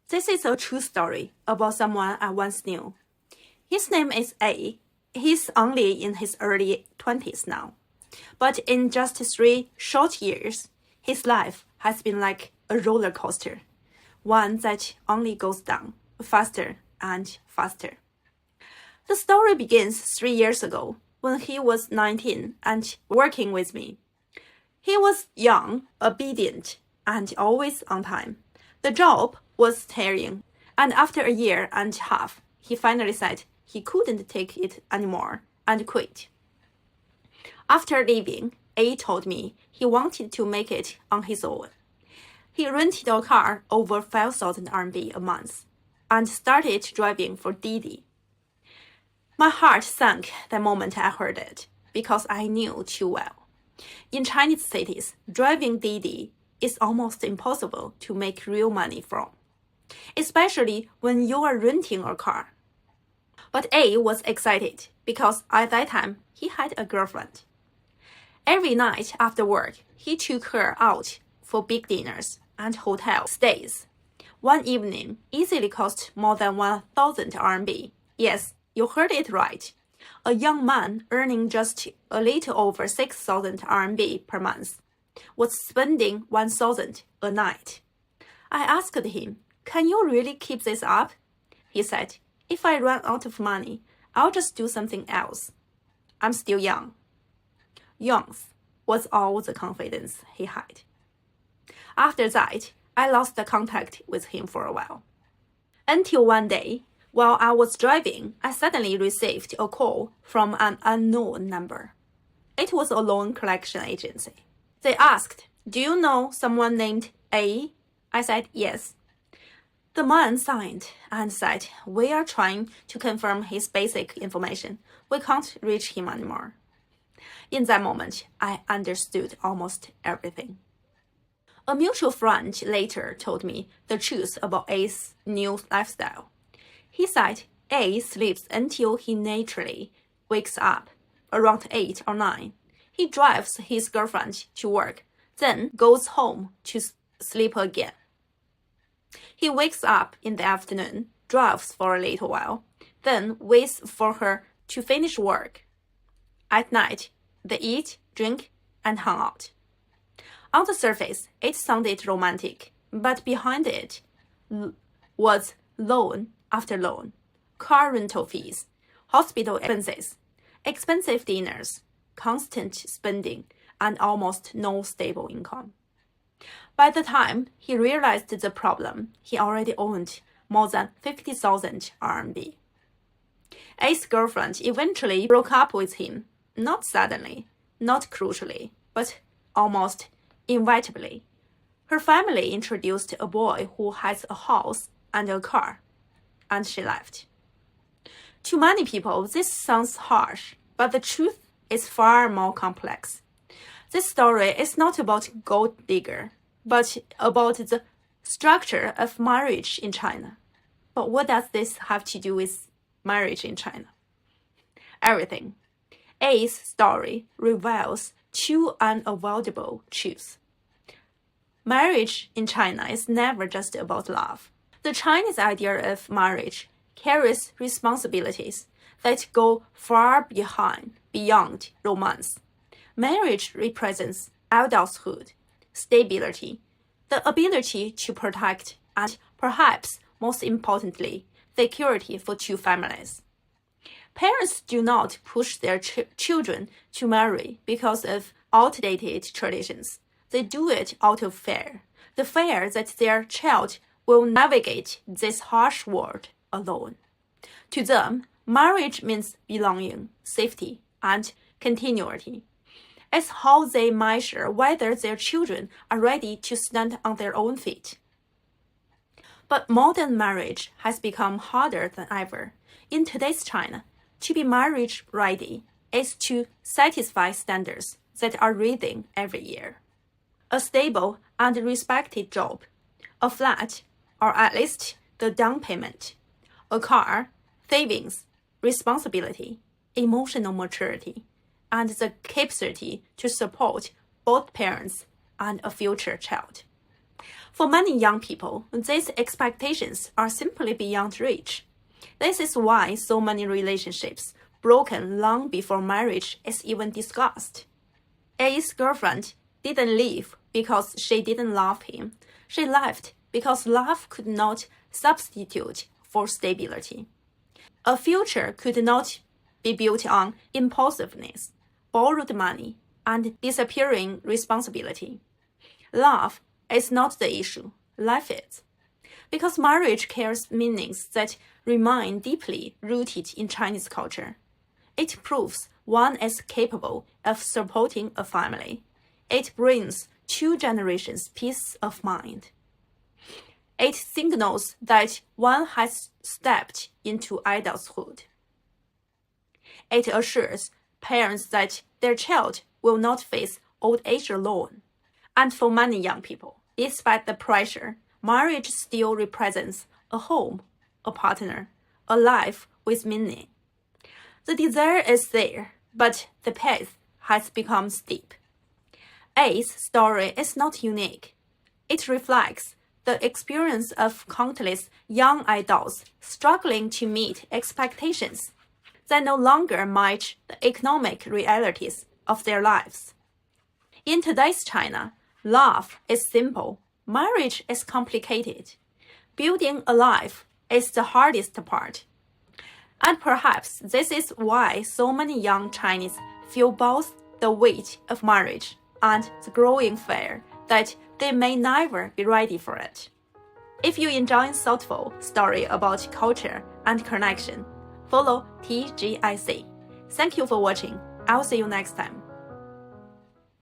This is a true story about someone I once knew. His name is A. He's only in his early 20s now. But in just 3 short years, his life has been like a roller coaster, one that only goes down faster and faster. The story begins 3 years ago when he was 19 and working with me. He was young, obedient, and always on time. The job was tiring, and after a year and a half, he finally said he couldn't take it anymore and quit. After leaving, A told me he wanted to make it on his own. He rented a car over 5,000 RMB a month and started driving for Didi. My heart sank the moment I heard it because I knew too well. In Chinese cities, driving Didi is almost impossible to make real money from, especially when you are renting a car. But A was excited because at that time he had a girlfriend. Every night after work, he took her out for big dinners and hotel stays. One evening easily cost more than 1,000 RMB. Yes, you heard it right. A young man earning just a little over 6,000 RMB per month was spending 1,000 a night. I asked him, "Can you really keep this up?" He said, "If I run out of money, I'll just do something else. I'm still young." Youth was all the confidence he had. After that, I lost the contact with him for a while. Until one day, while I was driving, I suddenly received a call from an unknown number. It was a loan collection agency. They asked, "Do you know someone named A?" I said, "Yes." The man signed and said, "We are trying to confirm his basic information. We can't reach him anymore." In that moment, I understood almost everything. A mutual friend later told me the truth about A's new lifestyle. He said A sleeps until he naturally wakes up around 8 or 9. He drives his girlfriend to work, then goes home to sleep again. He wakes up in the afternoon, drives for a little while, then waits for her to finish work. At night, they eat, drink, and hang out. On the surface, it sounded romantic, but behind it was loan after loan, car rental fees, hospital expenses, expensive dinners, constant spending, and almost no stable income. By the time he realized the problem, he already owned more than 50,000 RMB. A's girlfriend eventually broke up with him, not suddenly, not crucially, but almost inevitably. Her family introduced a boy who has a house and a car, and she left. To many people, this sounds harsh, but the truth is far more complex. This story is not about gold digger, but about the structure of marriage in China. But what does this have to do with marriage in China? Everything. A's story reveals 2 unavoidable truths. Marriage in China is never just about love. The Chinese idea of marriage carries responsibilities that go far beyond romance. Marriage represents adulthood, stability, the ability to protect, and perhaps most importantly, security for 2 families. Parents do not push their children to marry because of outdated traditions. They do it out of fear, the fear that their child will navigate this harsh world alone. To them, marriage means belonging, safety, and continuity. It's how they measure whether their children are ready to stand on their own feet. But modern marriage has become harder than ever. In today's China, to be marriage ready is to satisfy standards that are rising every year. A stable and respected job, a flat, or at least the down payment, a car, savings, responsibility, emotional maturity, and the capacity to support both parents and a future child. For many young people, these expectations are simply beyond reach. This is why so many relationships broken long before marriage is even discussed. A's girlfriend didn't leave because she didn't love him. She left because love could not substitute for stability. A future could not be built on impulsiveness, borrowed money, and disappearing responsibility. Love is not the issue, life is. Because marriage carries meanings that remain deeply rooted in Chinese culture. It proves one is capable of supporting a family. It brings 2 generations peace of mind. It signals that one has stepped into adulthood. It assures parents that their child will not face old age alone. And for many young people, despite the pressure, marriage still represents a home, a partner, a life with meaning. The desire is there, but the path has become steep. A's story is not unique. It reflects the experience of countless young adults struggling to meet expectations that no longer match the economic realities of their lives. In today's China, love is simple, marriage is complicated. Building a life is the hardest part. And perhaps this is why so many young Chinese feel both the weight of marriage and the growing fear that they may never be ready for it. If you enjoy thoughtful story about culture and connection, follow TGIC. Thank you for watching. I'll see you next time.